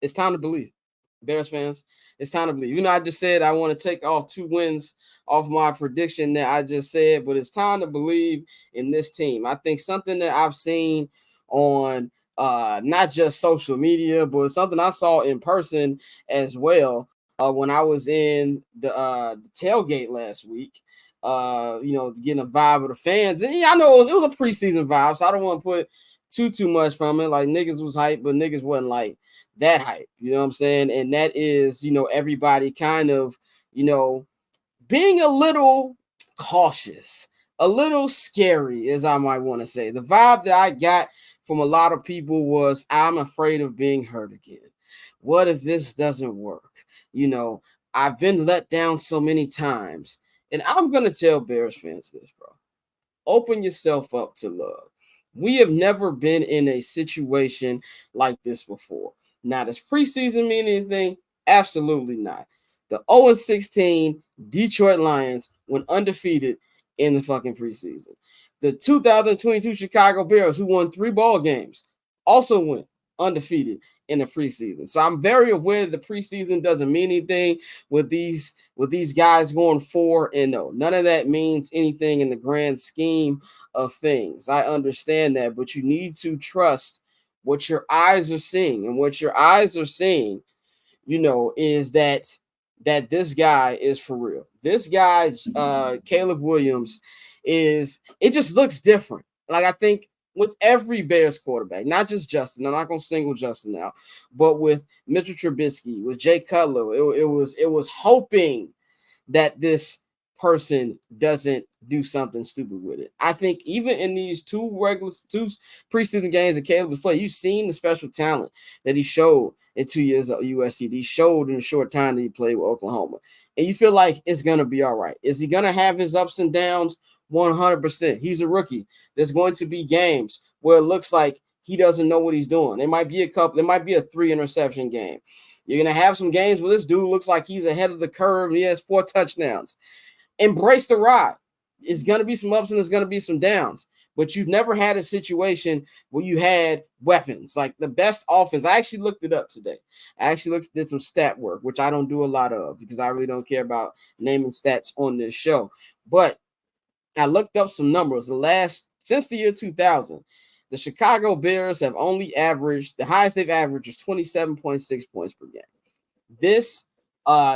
It's time to believe. Bears fans, it's time to believe. I just said I want to take off 2 wins off my prediction that I just said, but it's time to believe in this team. I think something that I've seen on not just social media, but something I saw in person as well when I was in the tailgate last week. Getting a vibe of the fans. And yeah, I know it was a preseason vibe, so I don't want to put too much from it. Like niggas was hype, but niggas wasn't like that hype. You know what I'm saying? And that is, everybody kind of, being a little cautious, a little scary, as I might want to say. The vibe that I got from a lot of people was, I'm afraid of being hurt again. What if this doesn't work? I've been let down so many times. And I'm going to tell Bears fans this, bro. Open yourself up to love. We have never been in a situation like this before. Now, does preseason mean anything? Absolutely not. The 0-16 Detroit Lions went undefeated in the fucking preseason. The 2022 Chicago Bears, who won 3 ball games, also went undefeated in the preseason. So I'm very aware that the preseason doesn't mean anything with these guys going 4-0. None of that means anything in the grand scheme of things. I understand that, but you need to trust what your eyes are seeing. And what your eyes are seeing, is that this guy is for real. This guy, Caleb Williams, it just looks different. Like I think with every Bears quarterback, not just Justin. I'm not going to single Justin out, but with Mitchell Trubisky, with Jay Cutler, it was hoping that this person doesn't do something stupid with it. I think even in these two preseason games that Caleb was playing, you've seen the special talent that he showed in 2 years at USC. He showed in the short time that he played with Oklahoma. And you feel like it's going to be all right. Is he going to have his ups and downs? 100%. He's a rookie. There's going to be games where it looks like he doesn't know what he's doing. There might be a 3 interception game. You're going to have some games where this dude looks like he's ahead of the curve and he has 4 touchdowns. Embrace the ride. It's going to be some ups and there's going to be some downs. But you've never had a situation where you had weapons. Like the best offense. I actually looked it up today. Did some stat work, which I don't do a lot of because I really don't care about naming stats on this show. But I looked up some numbers. Since the year 2000, the Chicago Bears have only averaged, the highest they've averaged is 27.6 points per game. This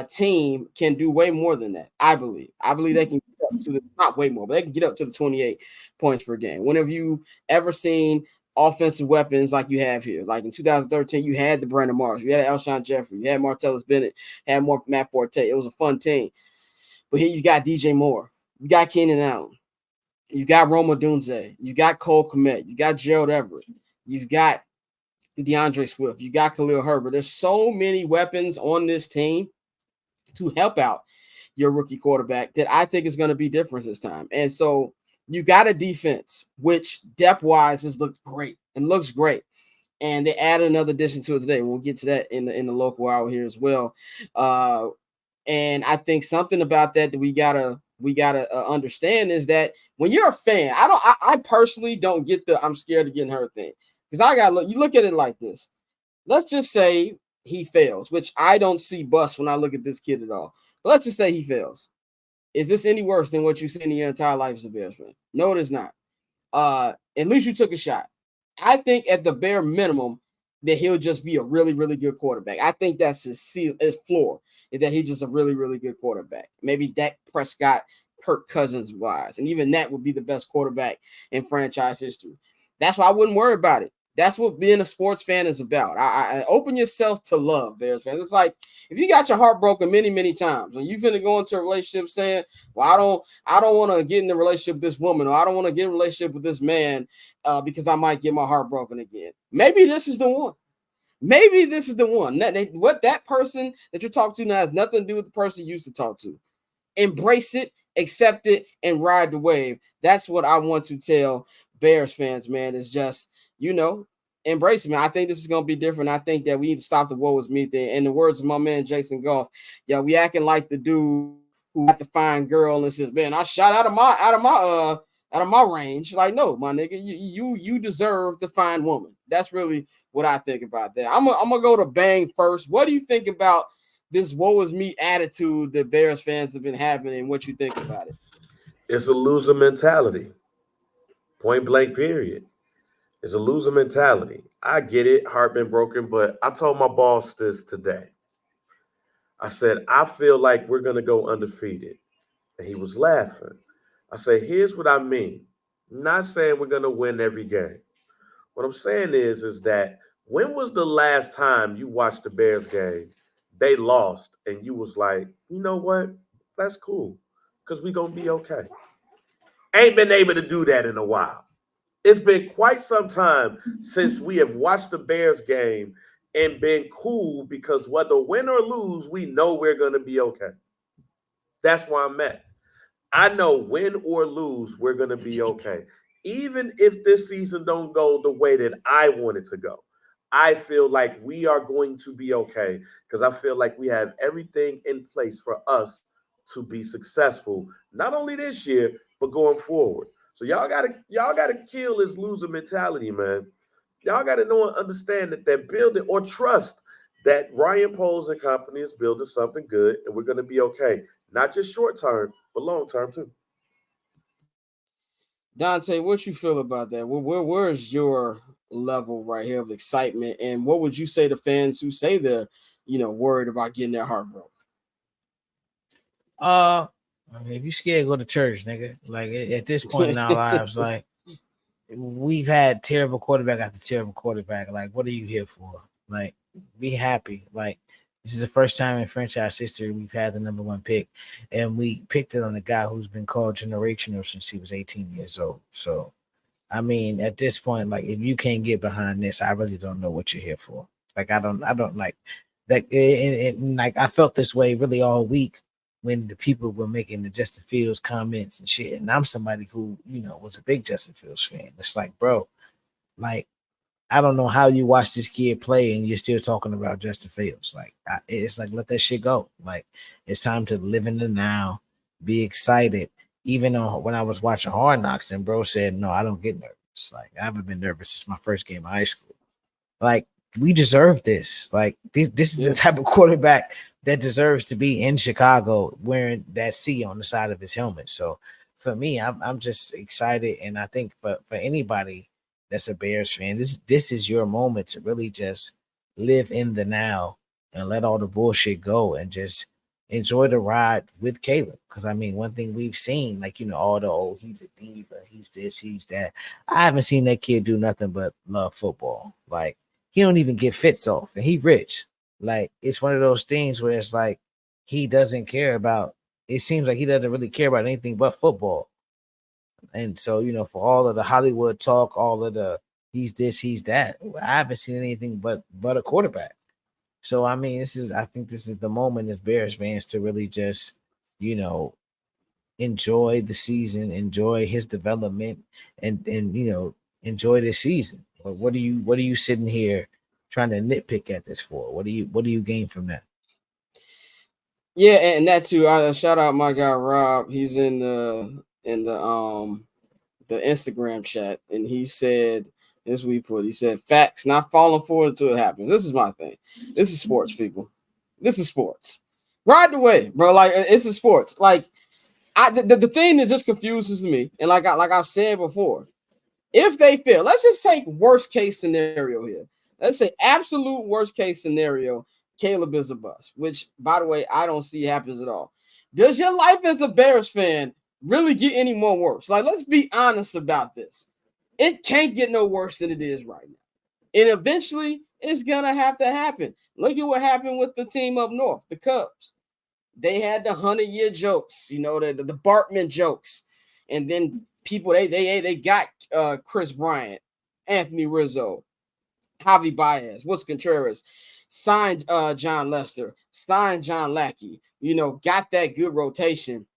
team can do way more than that, I believe. I believe they can get up to not way more, but they can get up to the 28 points per game. When have you ever seen offensive weapons like you have here? Like in 2013, you had the Brandon Marsh, you had Alshon Jeffrey, you had Martellus Bennett, had more Matt Forte. It was a fun team. But here you got DJ Moore. You got Keenan Allen. You got Roma Dunze. You got Cole Kmet. You got Gerald Everett. You've got DeAndre Swift. You got Khalil Herbert. There's so many weapons on this team to help out your rookie quarterback that I think is going to be different this time. And so you got a defense, which depth-wise has looked great and looks great. And they added another addition to it today. We'll get to that in the local hour here as well. And I think something about that we gotta understand is that when you're a fan, I personally don't get the I'm scared of getting hurt thing, because you look at it like this. Let's just say he fails, which I don't see bust when I look at this kid at all. But let's just say he fails. Is this any worse than what you've seen in your entire life as a Bears fan? No, it is not. At least you took a shot. I think at the bare minimum that he'll just be a really, really good quarterback. I think that's his floor, is that he's just a really, really good quarterback. Maybe Dak Prescott, Kirk Cousins wise, and even that would be the best quarterback in franchise history. That's why I wouldn't worry about it. That's what being a sports fan is about. I open yourself to love, Bears fans. It's like if you got your heart broken many, many times, and you finna go into a relationship saying, "Well, I don't want to get in a relationship with this woman, or I don't want to get in a relationship with this man because I might get my heart broken again." Maybe this is the one. Maybe this is the one. What that person that you talk to now has nothing to do with the person you used to talk to. Embrace it, accept it, and ride the wave. That's what I want to tell Bears fans, man. Is just, embrace it, man. I think this is going to be different. I think that we need to stop the woe is me thing. In the words of my man Jason Goff, we acting like the dude who got the fine girl and says, "Man, I shot out of my range." Like, no, my nigga, you deserve the fine woman. That's really what I think about that. I'm gonna go to Bang first. What do you think about this woe is me attitude that Bears fans have been having, and what you think about it? It's a loser mentality. Point blank, period. It's a loser mentality. I get it, heart been broken, but I told my boss this today. I said, I feel like we're going to go undefeated. And he was laughing. I said, here's what I mean. I'm not saying we're going to win every game. What I'm saying is that when was the last time you watched the Bears game, they lost, and you was like, you know what? That's cool because we're going to be okay. Ain't been able to do that in a while. It's been quite some time since we have watched the Bears game and been cool because whether win or lose, we know we're going to be okay. That's where I'm at. I know win or lose, we're going to be okay. Even if this season don't go the way that I want it to go, I feel like we are going to be okay because I feel like we have everything in place for us to be successful, not only this year, but going forward. So y'all gotta kill this loser mentality, man. Y'all gotta know and understand that they're building or trust that Ryan Poles and company is building something good and we're gonna be okay. Not just short term, but long term too. Dante, what you feel about that? Where's your level right here of excitement, and what would you say to fans who say they're, worried about getting their heart broke? I mean, if you scared, go to church, nigga. Like at this point in our lives, like we've had terrible quarterback after terrible quarterback. Like, what are you here for? Like, be happy. Like, this is the first time in franchise history we've had the number one pick, and we picked it on a guy who's been called generational since he was 18 years old. So, I mean, at this point, like, if you can't get behind this, I really don't know what you're here for. Like, I don't like that. And like, I felt this way really all week when the people were making the Justin Fields comments and shit. And I'm somebody who, was a big Justin Fields fan. It's like, bro, like, I don't know how you watch this kid play and you're still talking about Justin Fields. Like, it's like, let that shit go. Like, it's time to live in the now, be excited. Even though when I was watching Hard Knocks and bro said, no, I don't get nervous. Like, I haven't been nervous since my first game of high school. Like, we deserve this. Like, this is the type of quarterback that deserves to be in Chicago wearing that C on the side of his helmet. So for me, I'm just excited. And I think for anybody that's a Bears fan, this is your moment to really just live in the now and let all the bullshit go and just enjoy the ride with Caleb. Because I mean, one thing we've seen, like, all the he's a diva, he's this, he's that. I haven't seen that kid do nothing but love football. Like, he don't even get fits off, and he rich. Like, it's one of those things where it's like he doesn't care about. It seems like he doesn't really care about anything but football. And so, for all of the Hollywood talk, all of the he's this, he's that, I haven't seen anything but a quarterback. So I mean, I think this is the moment as Bears fans to really just, you know, enjoy the season, enjoy his development, and enjoy this season. But what are you sitting here trying to nitpick at this for? What do you gain from that? Yeah, and that too. I shout out my guy Rob. He's in the Instagram chat, and he said, this we put. He said, "Facts, not falling for it until it happens." This is my thing. This is sports, people. This is sports. Ride the way, bro. Like, it's a sports. Like, the thing that just confuses me, and like I've said before, if they fail, let's just take worst case scenario here. Let's say absolute worst case scenario, Caleb is a bust, which, by the way, I don't see happens at all. Does your life as a Bears fan really get any more worse? Like, let's be honest about this. It can't get no worse than it is right now. And eventually, it's going to have to happen. Look at what happened with the team up north, the Cubs. They had the 100-year jokes, the Bartman jokes. And then people, they got Chris Bryant, Anthony Rizzo, Javi Baez, Woods Contreras, signed John Lester, signed John Lackey, got that good rotation.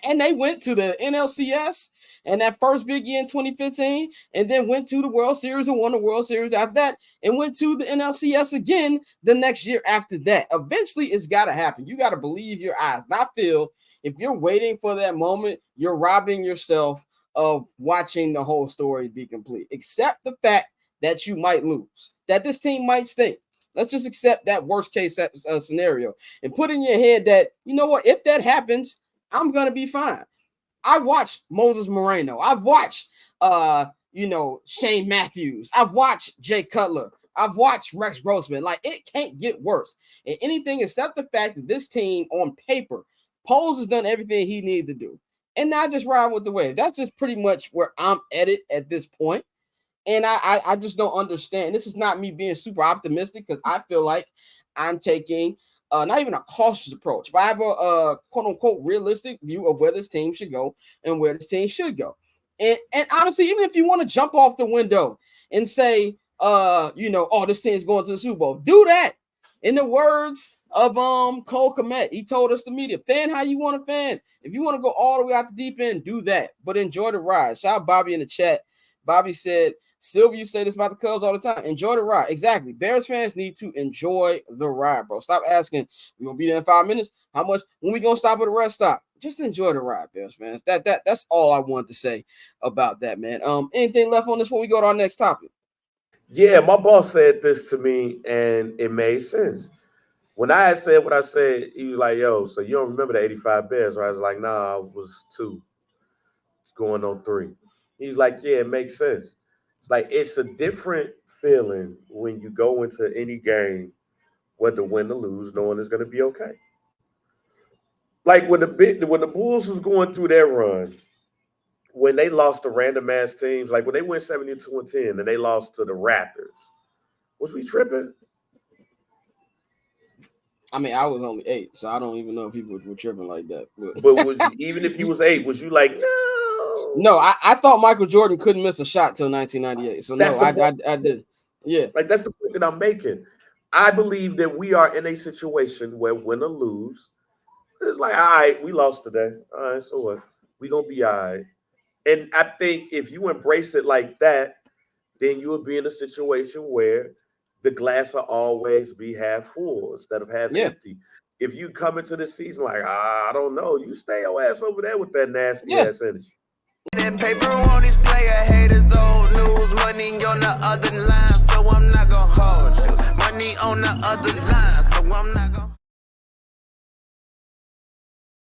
And they went to the NLCS and that first big year in 2015, and then went to the World Series and won the World Series after that, and went to the NLCS again the next year after that. Eventually, it's got to happen. You got to believe your eyes. Not feel. If you're waiting for that moment, you're robbing yourself of watching the whole story be complete. Accept the fact that you might lose. that this team might stink. Let's just accept that worst case scenario and put in your head that, you know what, if that happens, I'm going to be fine. I've watched Moses Moreno. I've watched, Shane Matthews. I've watched Jay Cutler. I've watched Rex Grossman. Like, it can't get worse. And anything except the fact that this team on paper, Poles has done everything he needed to do. And now just ride with the wave. That's just pretty much where I'm at this point. And I just don't understand. This is not me being super optimistic because I feel like I'm taking not even a cautious approach, but I have a quote unquote realistic view of where this team should go and where this team should go. And honestly, even if you want to jump off the window and say, this team's going to the Super Bowl, do that. In the words of Cole Kmet, he told us, the media, fan how you want to fan. If you want to go all the way out the deep end, do that. But enjoy the ride. Shout out Bobby in the chat. Bobby said, Sylvia, you say this about the Cubs all the time. Enjoy the ride. Exactly. Bears fans need to enjoy the ride, bro. Stop asking, we're going to be there in 5 minutes. How much? When we going to stop at a rest stop? Just enjoy the ride, Bears fans. That's all I wanted to say about that, man. Anything left on this before we go to our next topic? Yeah, my boss said this to me, and it made sense. When I had said what I said, he was like, yo, so you don't remember the 85 Bears, right? I was like, nah, I was 2. It's going on 3. He's like, yeah, it makes sense. It's like, it's a different feeling when you go into any game, whether win or lose, knowing it's going to be okay. Like when the Bulls was going through their run, when they lost to random ass teams, like when they went 72-10 and they lost to the Raptors, was we tripping? I mean, I was only 8, so I don't even know if people were tripping like that. But even if you was 8, was you like, no? No, I thought Michael Jordan couldn't miss a shot till 1998. So no, I did. Yeah. Like that's the point that I'm making. I believe that we are in a situation where win or lose, it's like, all right, we lost today. All right, so what? We gonna be all right. And I think if you embrace it like that, then you will be in a situation where the glass will always be half full instead of half empty. If you come into this season like, I don't know, you stay your ass over there with that nasty ass energy. And paper on display, haters old news, money on the other line, so I'm not gonna hold you. Money on the other line, so I'm not